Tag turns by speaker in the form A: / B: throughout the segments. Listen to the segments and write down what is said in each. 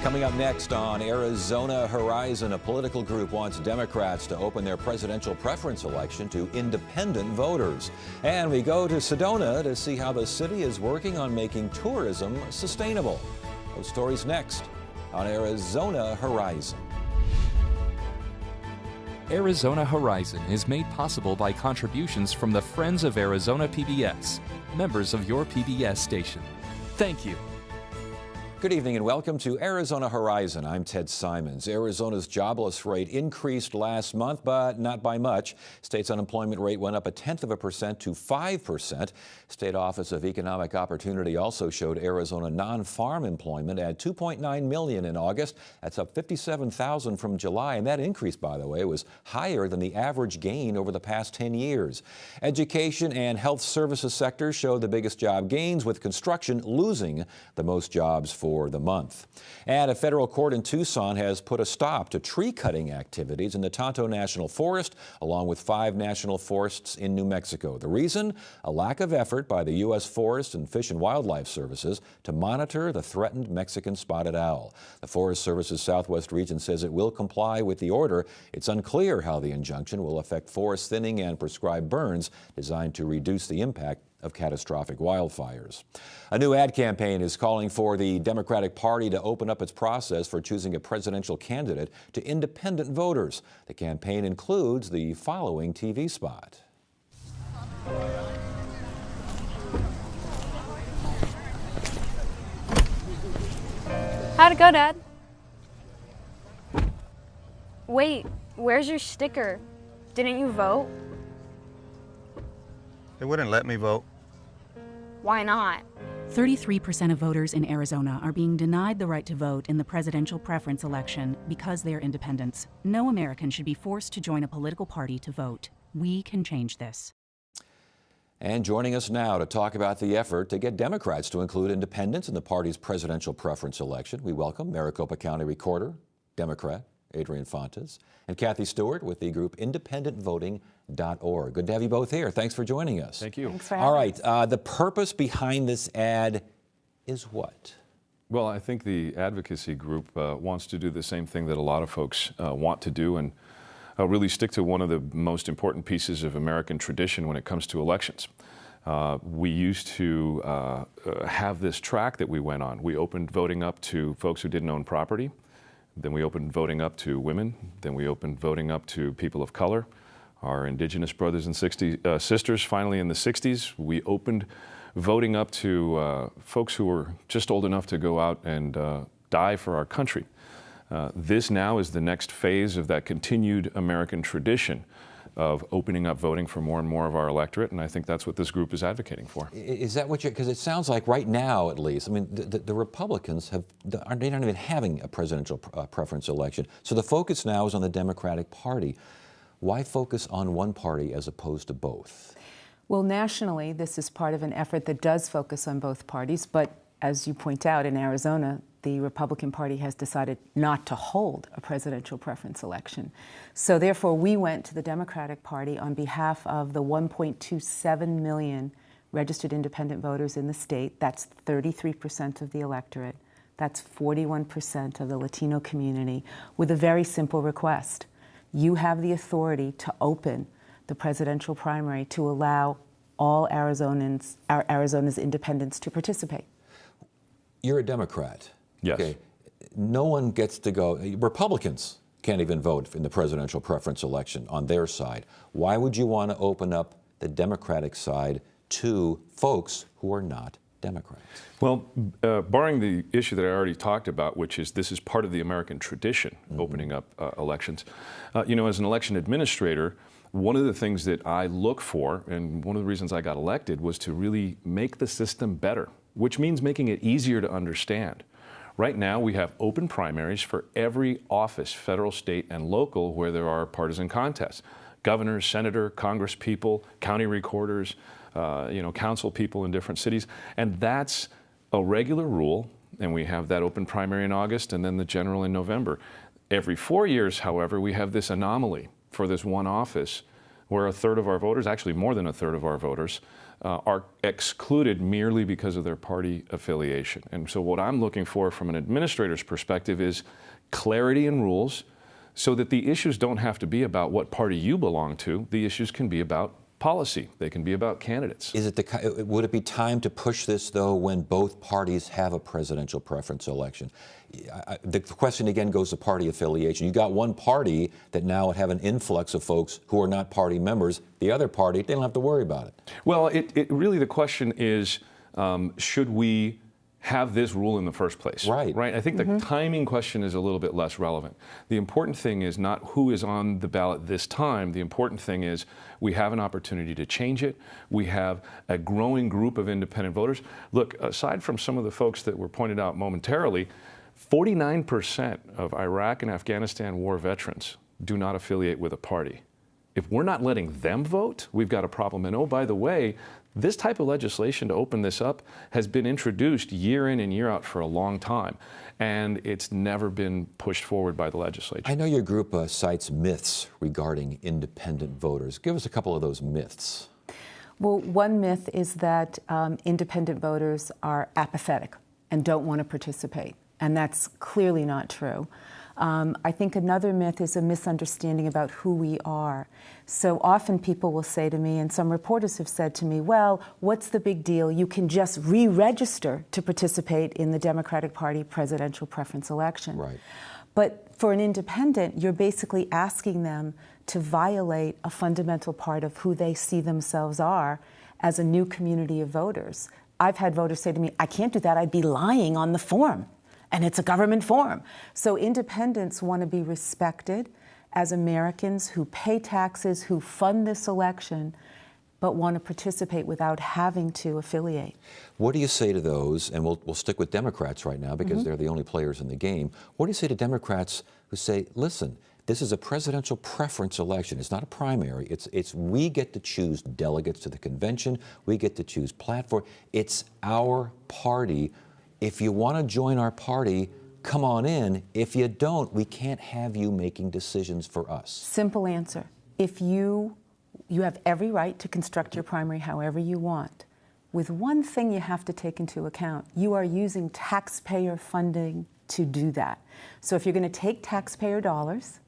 A: Coming up next on Arizona Horizon, a political group wants Democrats to open their presidential preference election to independent voters. And we go to Sedona to see how the city is working on making tourism sustainable. Those stories next on Arizona Horizon.
B: Arizona Horizon is made possible by contributions from the Friends of Arizona PBS, members of your PBS station. Thank you.
A: Good evening and welcome to Arizona Horizon. I'm Ted Simons. Arizona's jobless rate increased last month, but not by much. State's unemployment rate went up 0.1% to 5%. State Office of Economic Opportunity also showed Arizona non-farm employment at 2.9 million in August. That's up 57,000 from July, and that increase, by the way, was higher than the average gain over the past 10 years. Education and health services sectors showed the biggest job gains, with construction losing the most jobs for the month. And a federal court in Tucson has put a stop to tree cutting activities in the Tonto National Forest, along with 5 national forests in New Mexico. The reason? A lack of effort by the U.S. Forest and Fish and Wildlife Services to monitor the threatened Mexican spotted owl. The Forest Service's Southwest region says it will comply with the order. It's unclear how the injunction will affect forest thinning and prescribed burns designed to reduce the impact of catastrophic wildfires. A new ad campaign is calling for the Democratic Party to open up its process for choosing a presidential candidate to independent voters. The campaign includes the following TV spot.
C: How'd it go, Dad? Wait, where's your sticker? Didn't you vote?
D: They wouldn't let me vote.
C: Why not?
E: 33% of voters in Arizona are being denied the right to vote in the presidential preference election because they are independents. No American should be forced to join a political party to vote. We can change this.
A: And joining us now to talk about the effort to get Democrats to include independents in the party's presidential preference election, we welcome Maricopa County Recorder, Democrat Adrian, and Cathy Stewart with the group independentvoting.org. Good to have you both here. Thanks for joining us.
F: Thank you.
C: Thanks for having us.
A: All right, the purpose behind this ad is what?
F: Well, I think the advocacy group wants to do the same thing that a lot of folks want to do, and really stick to one of the most important pieces of American tradition when it comes to elections. We used to have this track that we went on. We opened voting up to folks who didn't own property. Then we opened voting up to women. Then we opened voting up to people of color, our indigenous brothers and sisters. Finally, in the 60s, we opened voting up to folks who were just old enough to go out and die for our country. This now is the next phase of that continued American tradition of opening up voting for more and more of our electorate, and I think that's what this group is advocating for.
A: Is that what you're, because it sounds like right now at least, I mean, the Republicans they're not even having a presidential preference election, so the focus now is on the Democratic Party. Why focus on one party as opposed to both?
G: Well, nationally, this is part of an effort that does focus on both parties, but as you point out, in Arizona, the Republican Party has decided not to hold a presidential preference election. So therefore, we went to the Democratic Party on behalf of the 1.27 million registered independent voters in the state. That's 33% of the electorate. That's 41% of the Latino community, with a very simple request. You have the authority to open the presidential primary to allow all Arizona's independents to participate.
A: You're a Democrat.
F: Yes.
A: Okay. No one gets to go. Republicans can't even vote in the presidential preference election on their side. Why would you want to open up the Democratic side to folks who are not Democrats?
F: Well, barring the issue that I already talked about, which is this is part of the American tradition, opening up elections. You know, as an election administrator, one of the things that I look for, and one of the reasons I got elected, was to really make the system better, which means making it easier to understand. Right now, we have open primaries for every office, federal, state, and local, where there are partisan contests. Governors, senator, congresspeople, county recorders, council people in different cities. And that's a regular rule, and we have that open primary in August and then the general in November. Every 4 years, however, we have this anomaly for this one office where a third of our voters, actually more than a third of our voters, are excluded merely because of their party affiliation. And so what I'm looking for from an administrator's perspective is clarity in rules so that the issues don't have to be about what party you belong to. The issues can be about policy. They can be about candidates.
A: Would it be time to push this, though, when both parties have a presidential preference election? The question again goes to party affiliation. You got one party that now would have an influx of folks who are not party members. The other party, they don't have to worry about it.
F: Well, it really, the question is, should we have this rule in the first place?
A: Right.
F: I think the timing question is a little bit less relevant. The important thing is not who is on the ballot this time. The important thing is we have an opportunity to change it. We have a growing group of independent voters. Look, aside from some of the folks that were pointed out momentarily, 49% of Iraq and Afghanistan war veterans do not affiliate with a party. If we're not letting them vote, we've got a problem. And oh, by the way, this type of legislation to open this up has been introduced year in and year out for a long time, and it's never been pushed forward by the legislature.
A: I know your group cites myths regarding independent voters. Give us a couple of those myths.
G: Well, one myth is that independent voters are apathetic and don't want to participate, and that's clearly not true. I think another myth is a misunderstanding about who we are. So often people will say to me, and some reporters have said to me, well, what's the big deal? You can just re-register to participate in the Democratic Party presidential preference election.
A: Right.
G: But for an independent, you're basically asking them to violate a fundamental part of who they see themselves are as a new community of voters. I've had voters say to me, I can't do that, I'd be lying on the form. And it's a government form. So independents want to be respected as Americans who pay taxes, who fund this election, but want to participate without having to affiliate.
A: What do you say to those, and we'll stick with Democrats right now because they're the only players in the game. What do you say to Democrats who say, listen, this is a presidential preference election. It's not a primary. It's we get to choose delegates to the convention. We get to choose platform. It's our party. If you want to join our party, come on in. If you don't, we can't have you making decisions for us.
G: Simple answer. If you have every right to construct your primary however you want. With one thing you have to take into account, you are using taxpayer funding to do that. So if you're going to take taxpayer dollars,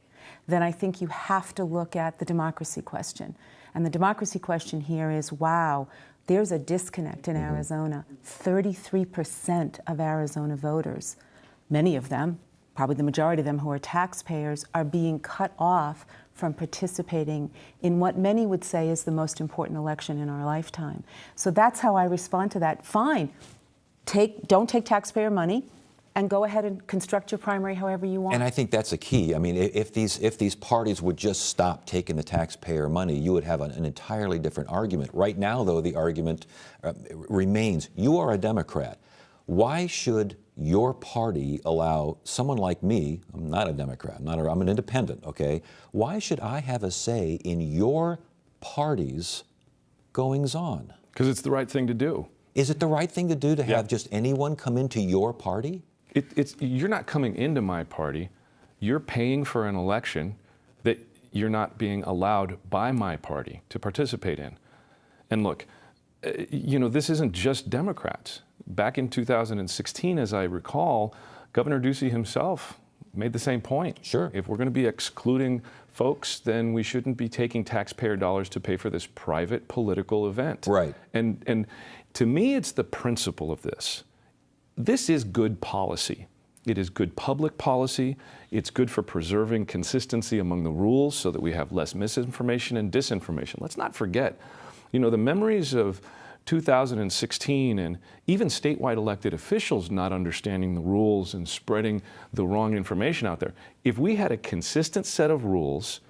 G: then I think you have to look at the democracy question. And the democracy question here is, wow, there's a disconnect in Arizona. 33% of Arizona voters, many of them, probably the majority of them who are taxpayers, are being cut off from participating in what many would say is the most important election in our lifetime. So that's how I respond to that. Fine, don't take taxpayer money and go ahead and construct your primary however you want.
A: And I think that's a key. I mean, if these parties would just stop taking the taxpayer money, you would have an entirely different argument. Right now, though, the argument remains, you are a Democrat. Why should your party allow someone like me, I'm not a Democrat, I'm an independent, okay? Why should I have a say in your party's goings-on?
F: Because it's the right thing to do.
A: Is it the right thing to do to have just anyone come into your party?
F: You're not coming into my party. You're paying for an election that you're not being allowed by my party to participate in. And look, this isn't just Democrats. Back in 2016, as I recall, Governor Ducey himself made the same point.
A: Sure.
F: If we're going to be excluding folks, then we shouldn't be taking taxpayer dollars to pay for this private political event.
A: Right.
F: And to me, it's the principle of this. This is good policy. It is good public policy. It's good for preserving consistency among the rules so that we have less misinformation and disinformation. Let's not forget, the memories of 2016 and even statewide elected officials not understanding the rules and spreading the wrong information out there. If we had a consistent set of rules,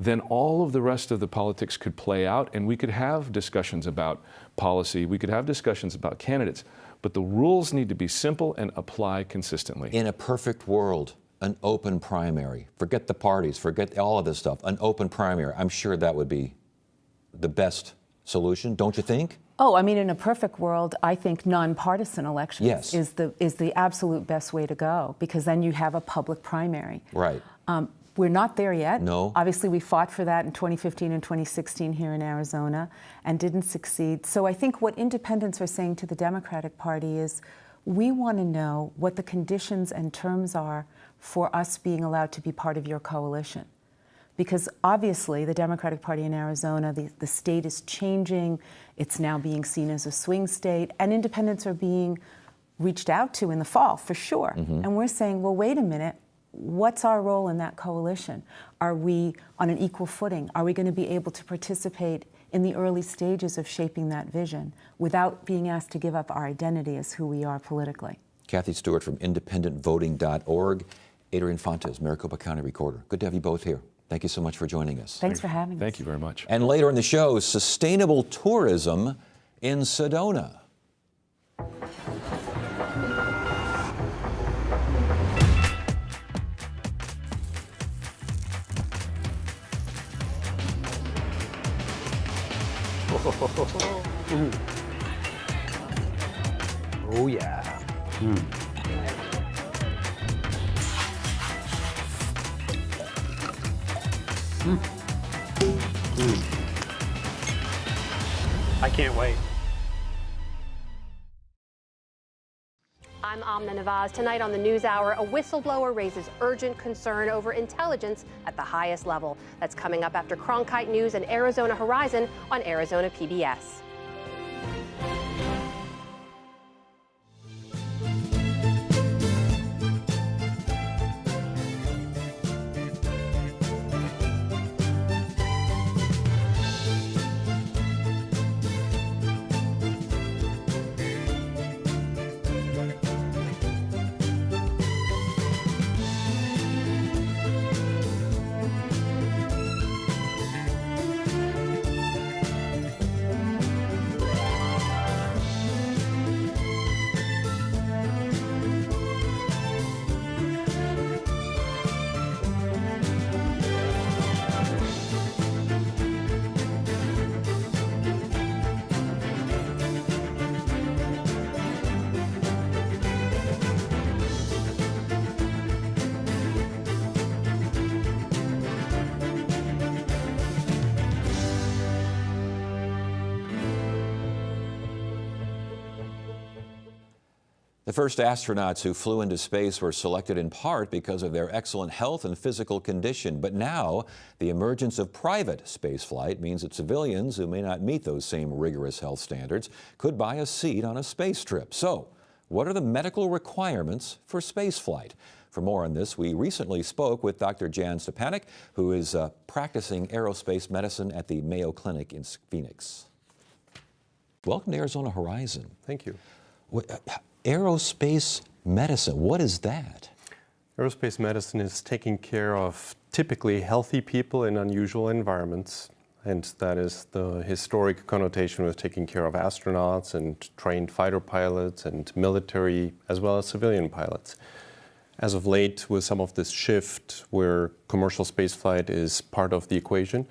F: then all of the rest of the politics could play out and we could have discussions about policy, we could have discussions about candidates, but the rules need to be simple and apply consistently.
A: In a perfect world, an open primary, forget the parties, forget all of this stuff, an open primary, I'm sure that would be the best solution, don't you think?
G: Oh, I mean, in a perfect world, I think nonpartisan elections is the absolute best way to go, because then you have a public primary.
A: Right.
G: We're not there yet.
A: No.
G: Obviously, we fought for that in 2015 and 2016 here in Arizona and didn't succeed. So I think what independents are saying to the Democratic Party is, we want to know what the conditions and terms are for us being allowed to be part of your coalition. Because obviously the Democratic Party in Arizona, the state is changing. It's now being seen as a swing state, and independents are being reached out to in the fall, for sure. And we're saying, well, wait a minute. What's our role in that coalition? Are we on an equal footing? Are we going to be able to participate in the early stages of shaping that vision without being asked to give up our identity as who we are politically?
A: Cathy Stewart from independentvoting.org. Adrian Fontes, Maricopa County Recorder. Good to have you both here. Thank you so much for joining us.
G: Thanks for having us.
F: Thank you very much.
A: And later in the show, sustainable tourism in Sedona.
D: Oh yeah. I can't wait.
H: I'm Amna Nawaz. Tonight on the NewsHour, a whistleblower raises urgent concern over intelligence at the highest level. That's coming up after Cronkite News and Arizona Horizon on Arizona PBS.
A: The first astronauts who flew into space were selected in part because of their excellent health and physical condition. But now, the emergence of private spaceflight means that civilians who may not meet those same rigorous health standards could buy a seat on a space trip. So, what are the medical requirements for spaceflight? For more on this, we recently spoke with Dr. Jan Stepanek, who is practicing aerospace medicine at the Mayo Clinic in Phoenix. Welcome to Arizona Horizon.
D: Thank you.
A: Aerospace medicine, what is that?
D: Aerospace medicine is taking care of typically healthy people in unusual environments, and that is the historic connotation with taking care of astronauts and trained fighter pilots and military as well as civilian pilots. As of late, with some of this shift where commercial spaceflight is part of the equation,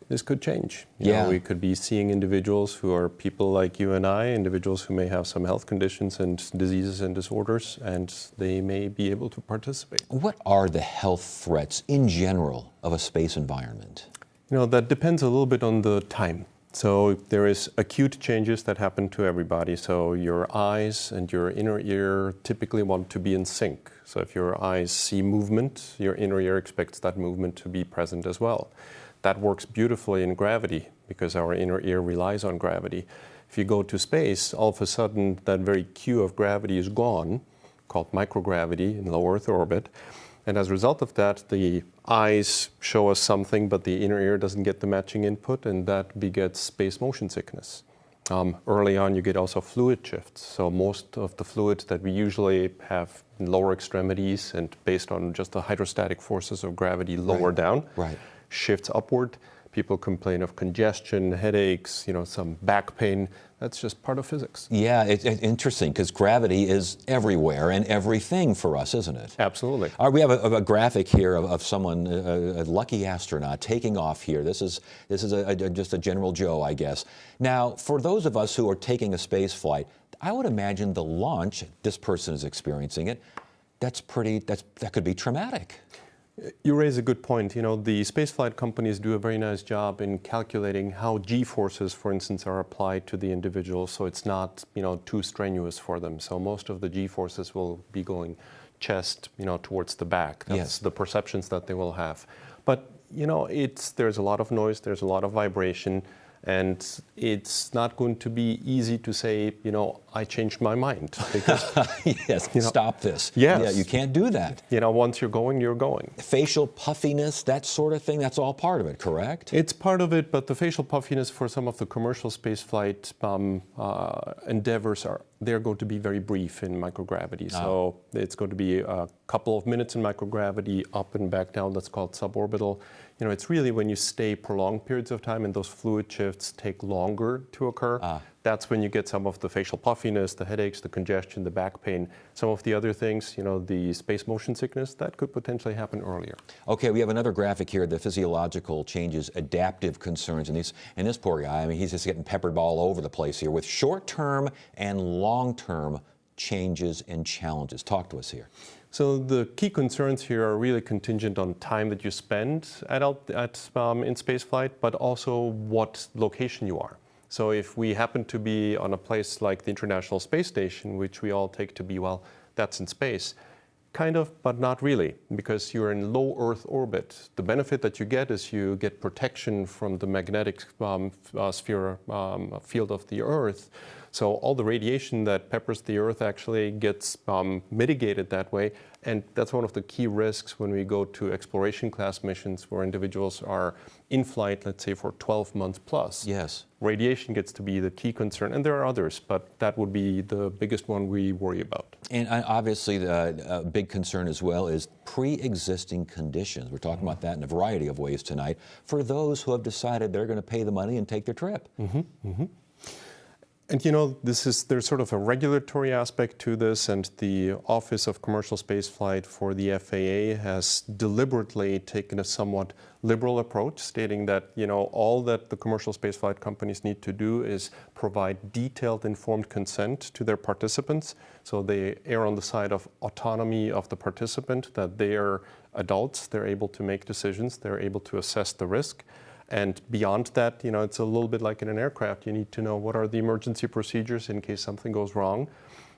D: this could change. You know, we could be seeing individuals who are people like you and I, individuals who may have some health conditions and diseases and disorders, and they may be able to participate.
A: What are the health threats in general of a space environment?
D: You know, that depends a little bit on the time. So there is acute changes that happen to everybody. So your eyes and your inner ear typically want to be in sync. So if your eyes see movement, your inner ear expects that movement to be present as well. That works beautifully in gravity because our inner ear relies on gravity. If you go to space, all of a sudden that very cue of gravity is gone, called microgravity in low Earth orbit. And as a result of that, the eyes show us something, but the inner ear doesn't get the matching input, and that begets space motion sickness. Early on, you get also fluid shifts. So most of the fluid that we usually have in lower extremities and based on just the hydrostatic forces of gravity lower down, shifts upward. People complain of congestion, headaches, you know, some back pain. That's just part of physics.
A: Yeah, it's interesting because gravity is everywhere and everything for us, isn't it?
D: Absolutely.
A: We have a graphic here of someone, a lucky astronaut, taking off here. This is just a General Joe, I guess. Now, for those of us who are taking a space flight, I would imagine the launch, this person is experiencing it, that could be traumatic.
D: You raise a good point. You know, the spaceflight companies do a very nice job in calculating how G-forces, for instance, are applied to the individual, so it's not, you know, too strenuous for them. So most of the G-forces will be going chest, you know, towards the back. That's the perceptions that they will have. But, you know, there's a lot of noise, there's a lot of vibration, and it's not going to be easy to say, you know, I changed my mind. Because,
A: yes,
D: you know,
A: stop this.
D: Yes.
A: Yeah, you can't do that.
D: You know, once you're going, you're going.
A: Facial puffiness, that sort of thing, that's all part of it, correct?
D: It's part of it, but the facial puffiness for some of the commercial spaceflight endeavors they're going to be very brief in microgravity. So it's going to be a couple of minutes in microgravity, up and back down. That's called suborbital. You know, it's really when you stay prolonged periods of time and those fluid shifts take longer to occur. That's when you get some of the facial puffiness, the headaches, the congestion, the back pain. Some of the other things, you know, the space motion sickness, that could potentially happen earlier.
A: Okay, we have another graphic here, the physiological changes, adaptive concerns. And this poor guy, I mean, he's just getting peppered all over the place here with short-term and long-term changes and challenges. Talk to us here.
D: So the key concerns here are really contingent on time that you spend in spaceflight, but also what location you are. So if we happen to be on a place like the International Space Station, which we all take to be, well, that's in space, kind of, but not really, because you're in low Earth orbit. The benefit that you get is you get protection from the magnetic field of the Earth. So all the radiation that peppers the Earth actually gets mitigated that way. And that's one of the key risks when we go to exploration class missions where individuals are in flight, let's say, for 12 months plus.
A: Yes.
D: Radiation gets to be the key concern. And there are others, but that would be the biggest one we worry about.
A: And obviously, the big concern as well is pre-existing conditions. We're talking about that in a variety of ways tonight for those who have decided they're going to pay the money and take their trip.
D: And you know, there's sort of a regulatory aspect to this, and the Office of Commercial Spaceflight for the FAA has deliberately taken a somewhat liberal approach, stating that, you know, all that the commercial spaceflight companies need to do is provide detailed, informed consent to their participants. So they err on the side of autonomy of the participant, that they are adults, they're able to make decisions, they're able to assess the risk. And beyond that, you know, it's a little bit like in an aircraft. You need to know what are the emergency procedures in case something goes wrong.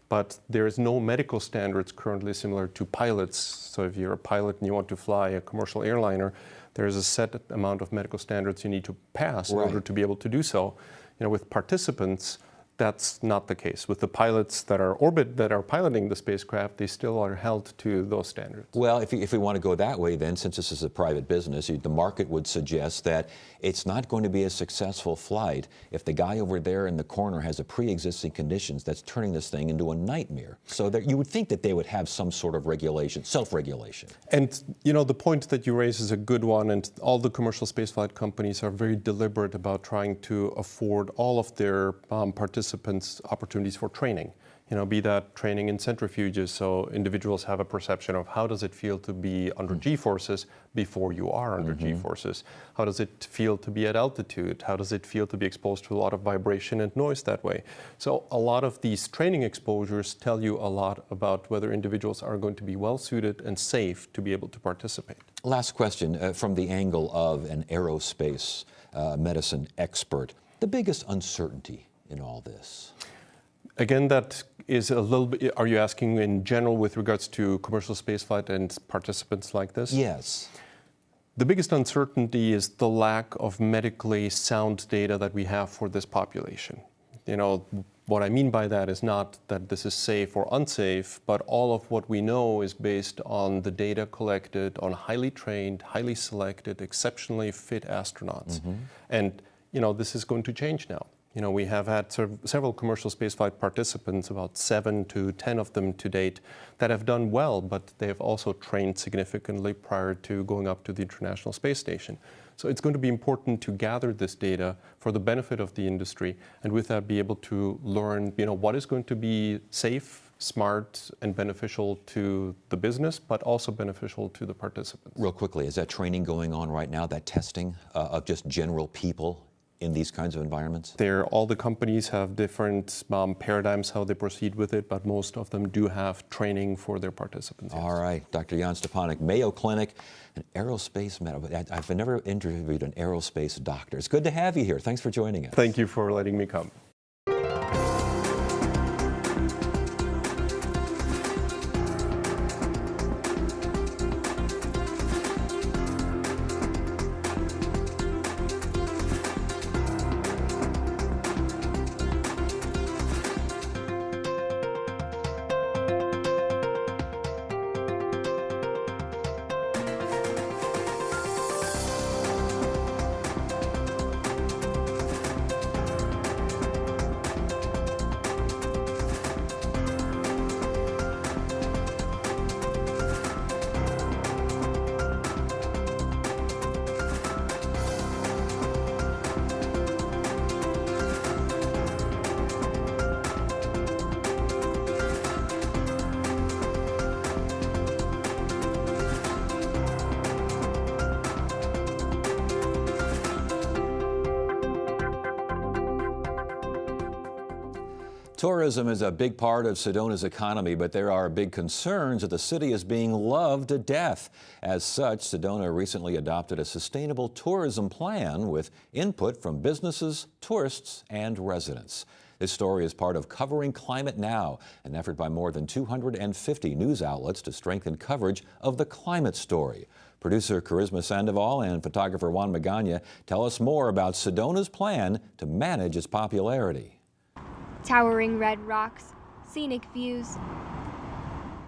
D: But there is no medical standards currently similar to pilots. So if you're a pilot and you want to fly a commercial airliner, there's a set amount of medical standards you need to pass in order to be able to do so. You know, with participants, that's not the case. With the pilots that are piloting the spacecraft, they still are held to those standards.
A: Well, if we want to go that way, then, since this is a private business, the market would suggest that it's not going to be a successful flight if the guy over there in the corner has a pre-existing conditions that's turning this thing into a nightmare. So you would think that they would have some sort of regulation, self-regulation.
D: And, you know, the point that you raise is a good one, and all the commercial spaceflight companies are very deliberate about trying to afford all of their participants opportunities for training. You know, be that training in centrifuges, so individuals have a perception of how does it feel to be under G-forces before you are under G-forces. How does it feel to be at altitude? How does it feel to be exposed to a lot of vibration and noise that way? So a lot of these training exposures tell you a lot about whether individuals are going to be well suited and safe to be able to participate.
A: Last question from the angle of an aerospace medicine expert. The biggest uncertainty in all this?
D: Again, that is a little bit, are you asking in general with regards to commercial spaceflight and participants like this?
A: Yes.
D: The biggest uncertainty is the lack of medically sound data that we have for this population. You know, what I mean by that is not that this is safe or unsafe, but all of what we know is based on the data collected on highly trained, highly selected, exceptionally fit astronauts. And, you know, this is going to change now. You know, we have had several commercial spaceflight participants, about 7 to 10 of them to date, that have done well, but they have also trained significantly prior to going up to the International Space Station. So it's going to be important to gather this data for the benefit of the industry, and with that be able to learn, you know, what is going to be safe, smart, and beneficial to the business, but also beneficial to the participants.
A: Real quickly, is that training going on right now, that testing of just general people in these kinds of environments?
D: All the companies have different paradigms how they proceed with it, but most of them do have training for their participants. Yes.
A: All right, Dr. Jan Stepanek, Mayo Clinic, an aerospace medical. I've never interviewed an aerospace doctor. It's good to have you here. Thanks for joining us.
D: Thank you for letting me come.
A: Tourism is a big part of Sedona's economy, but there are big concerns that the city is being loved to death. As such, Sedona recently adopted a sustainable tourism plan with input from businesses, tourists, and residents. This story is part of Covering Climate Now, an effort by more than 250 news outlets to strengthen coverage of the climate story. Producer Charisma Sandoval and photographer Juan Magana tell us more about Sedona's plan to manage its popularity.
C: Towering red rocks, scenic views,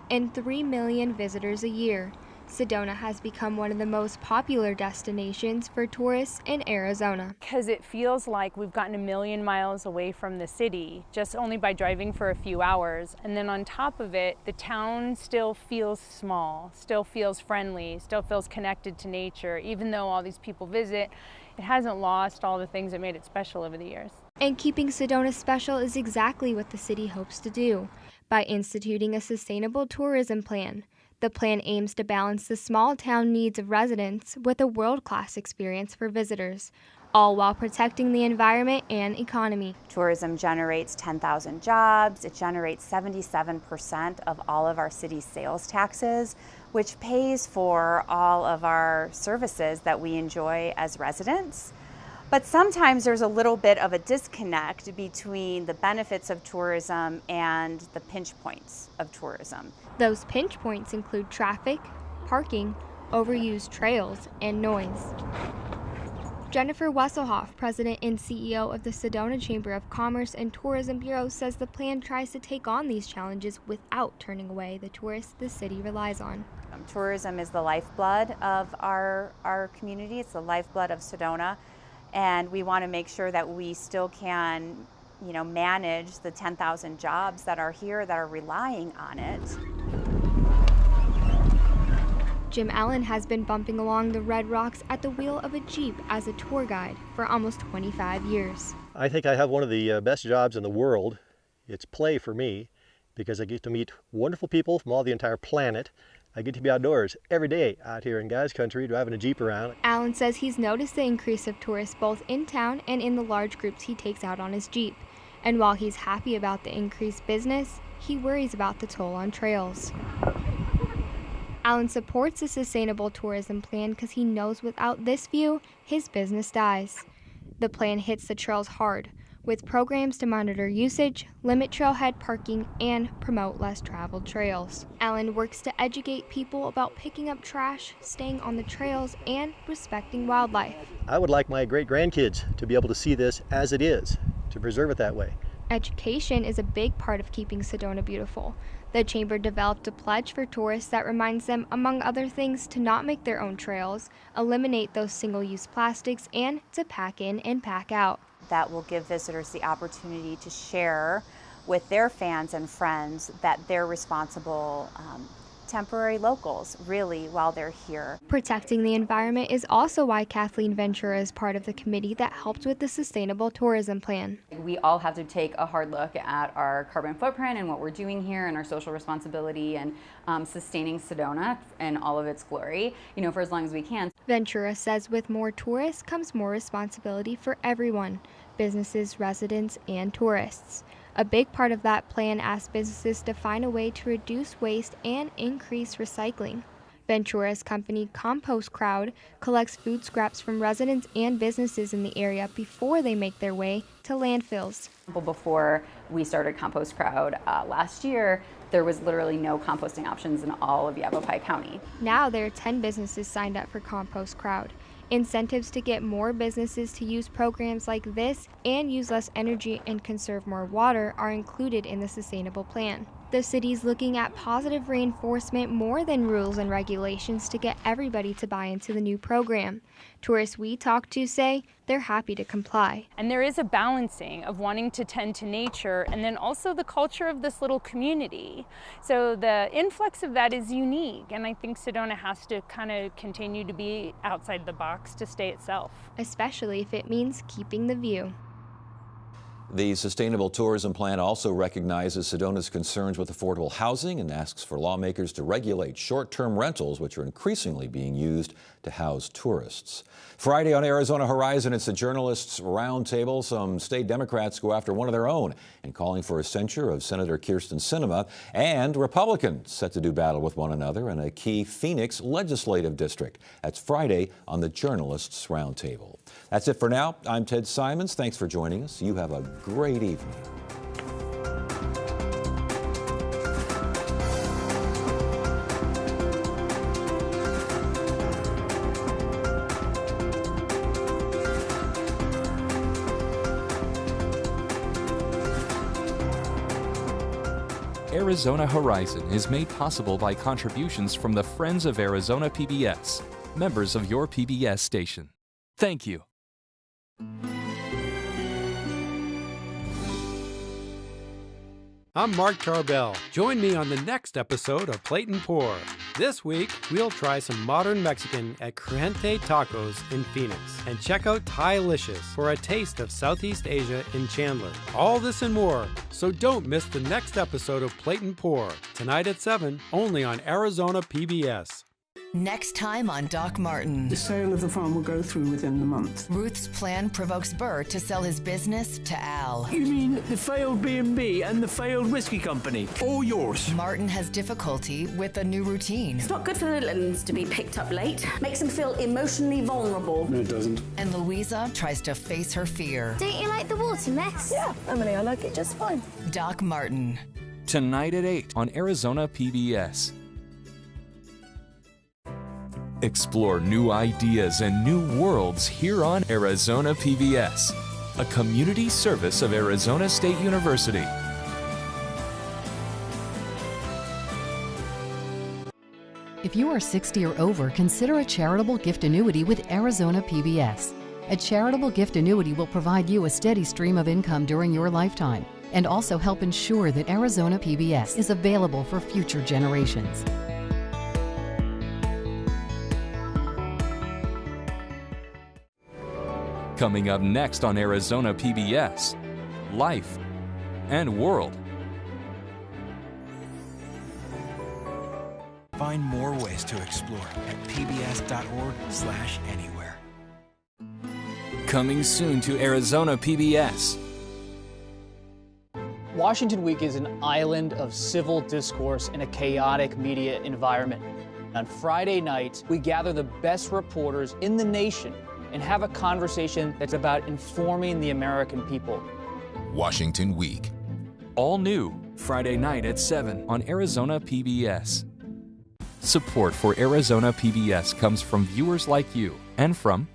C: and 3 million visitors a year. Sedona has become one of the most popular destinations for tourists in Arizona.
I: Because it feels like we've gotten a million miles away from the city just only by driving for a few hours. And then on top of it, the town still feels small, still feels friendly, still feels connected to nature. Even though all these people visit, it hasn't lost all the things that made it special over the years.
C: And keeping Sedona special is exactly what the city hopes to do by instituting a sustainable tourism plan. The plan aims to balance the small town needs of residents with a world-class experience for visitors, all while protecting the environment and economy.
J: Tourism generates 10,000 jobs. It generates 77% of all of our city's sales taxes, which pays for all of our services that we enjoy as residents. But sometimes there's a little bit of a disconnect between the benefits of tourism and the pinch points of tourism.
C: Those pinch points include traffic, parking, overused trails, and noise. Jennifer Wesselhoff, president and CEO of the Sedona Chamber of Commerce and Tourism Bureau, says the plan tries to take on these challenges without turning away the tourists the city relies on.
J: Tourism is the lifeblood of our community. It's the lifeblood of Sedona. And we want to make sure that we still can, manage the 10,000 jobs that are here that are relying on it.
C: Jim Allen has been bumping along the Red Rocks at the wheel of a Jeep as a tour guide for almost 25 years.
K: I think I have one of the best jobs in the world. It's play for me because I get to meet wonderful people from all the entire planet. I get to be outdoors every day out here in Guys Country driving a Jeep around.
C: Allen says he's noticed the increase of tourists both in town and in the large groups he takes out on his Jeep. And while he's happy about the increased business, he worries about the toll on trails. Allen supports the sustainable tourism plan because he knows without this view, his business dies. The plan hits the trails hard, with programs to monitor usage, limit trailhead parking, and promote less traveled trails. Allen works to educate people about picking up trash, staying on the trails, and respecting wildlife.
K: I would like my great-grandkids to be able to see this as it is, to preserve it that way.
C: Education is a big part of keeping Sedona beautiful. The Chamber developed a pledge for tourists that reminds them, among other things, to not make their own trails, eliminate those single-use plastics, and to pack in and pack out.
J: That will give visitors the opportunity to share with their fans and friends that they're responsible temporary locals, really, while they're here.
C: Protecting the environment is also why Kathleen Ventura is part of the committee that helped with the Sustainable Tourism Plan.
L: We all have to take a hard look at our carbon footprint and what we're doing here and our social responsibility and sustaining Sedona and all of its glory, for as long as we can.
C: Ventura says with more tourists comes more responsibility for everyone, businesses, residents, and tourists. A big part of that plan asks businesses to find a way to reduce waste and increase recycling. Ventura's company Compost Crowd collects food scraps from residents and businesses in the area before they make their way to landfills.
L: Before we started Compost Crowd last year, there was literally no composting options in all of Yavapai County.
C: Now there are 10 businesses signed up for Compost Crowd. Incentives to get more businesses to use programs like this and use less energy and conserve more water are included in the sustainable plan. The city's looking at positive reinforcement more than rules and regulations to get everybody to buy into the new program. Tourists we talk to say they're happy to comply.
I: And there is a balancing of wanting to tend to nature and then also the culture of this little community. So the influx of that is unique, and I think Sedona has to kind of continue to be outside the box to stay itself.
C: Especially if it means keeping the view.
A: The Sustainable Tourism Plan also recognizes Sedona's concerns with affordable housing and asks for lawmakers to regulate short-term rentals, which are increasingly being used to house tourists. Friday on Arizona Horizon, it's the Journalists Roundtable. Some state Democrats go after one of their own and calling for a censure of Senator Kyrsten Sinema, and Republicans set to do battle with one another in a key Phoenix legislative district. That's Friday on the Journalists Roundtable. That's it for now. I'm Ted Simons. Thanks for joining us. You have a great evening.
B: Arizona Horizon is made possible by contributions from the Friends of Arizona PBS, members of your PBS station. Thank you.
M: I'm Mark Tarbell. Join me on the next episode of Plate and Pour. This week, we'll try some modern Mexican at Crente Tacos in Phoenix and check out Thai-licious for a taste of Southeast Asia in Chandler. All this and more, so don't miss the next episode of Plate and Pour, tonight at 7, only on Arizona PBS.
N: Next time on Doc Martin.
O: The sale of the farm will go through within the month.
N: Ruth's plan provokes Burr to sell his business to Al.
P: You mean the failed B&B and the failed whiskey company? All yours.
N: Martin has difficulty with a new routine.
Q: It's not good for the little ones to be picked up late. Makes them feel emotionally vulnerable.
P: No, it doesn't.
N: And Louisa tries to face her fear.
Q: Don't you like the water mess?
O: Yeah, Emily, I like it just fine.
N: Doc Martin.
B: Tonight at 8 on Arizona PBS. Explore new ideas and new worlds here on Arizona PBS, a community service of Arizona State University.
R: If you are 60 or over, consider a charitable gift annuity with Arizona PBS. A charitable gift annuity will provide you a steady stream of income during your lifetime and also help ensure that Arizona PBS is available for future generations.
B: Coming up next on Arizona PBS, Life and World.
S: Find more ways to explore at pbs.org/anywhere.
B: Coming soon to Arizona PBS.
T: Washington Week is an island of civil discourse in a chaotic media environment. On Friday nights, we gather the best reporters in the nation and have a conversation that's about informing the American people.
B: Washington Week. All new Friday night at 7 on Arizona PBS. Support for Arizona PBS comes from viewers like you and from